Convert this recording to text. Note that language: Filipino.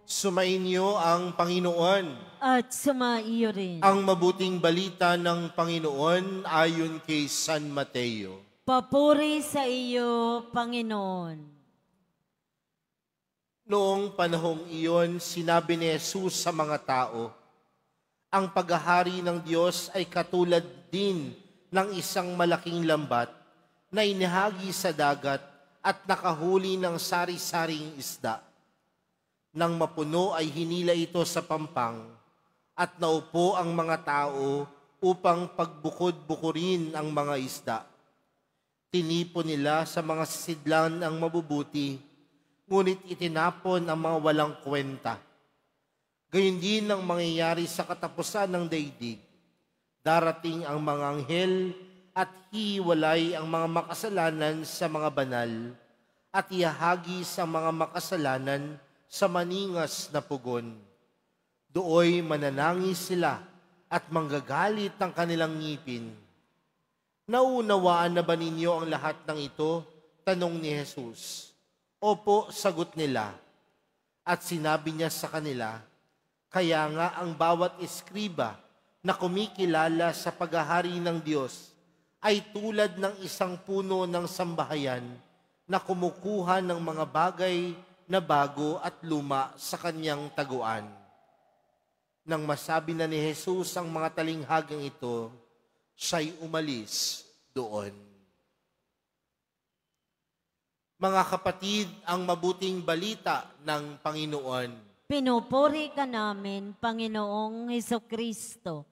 Sumainyo ang Panginoon. At sumaiyo rin. Ang mabuting balita ng Panginoon ayon kay San Mateo. Papuri sa iyo, Panginoon. Noong panahong iyon, sinabi ni Jesus sa mga tao, ang paghahari ng Diyos ay katulad din ng isang malaking lambat na inihagi sa dagat at nakahuli ng sari-saring isda. Nang mapuno ay hinila ito sa pampang at naupo ang mga tao upang pagbukod-bukurin ang mga isda. Tinipon nila sa mga sisidlan ang mabubuti, ngunit itinapon ang mga walang kwenta. Gayon din ang mangyayari sa katapusan ng daigdig. Darating ang mga anghel at hiwalay ang mga makasalanan sa mga banal at ihahagi sa mga makasalanan sa maningas na pugon. Dooy mananangis sila at manggagalit ang kanilang ngipin. Naunawaan na ba ninyo ang lahat ng ito? Tanong ni Jesus. Opo, sagot nila. At sinabi niya sa kanila, kaya nga ang bawat eskriba na kumikilala sa paghahari ng Diyos ay tulad ng isang puno ng sambahayan na kumukuha ng mga bagay na bago at luma sa kanyang taguan. Nang masabi na ni Jesus ang mga talinghagang ito, siya'y umalis doon. Mga kapatid, ang mabuting balita ng Panginoon. Pinupuri ka namin, Panginoong Hesukristo.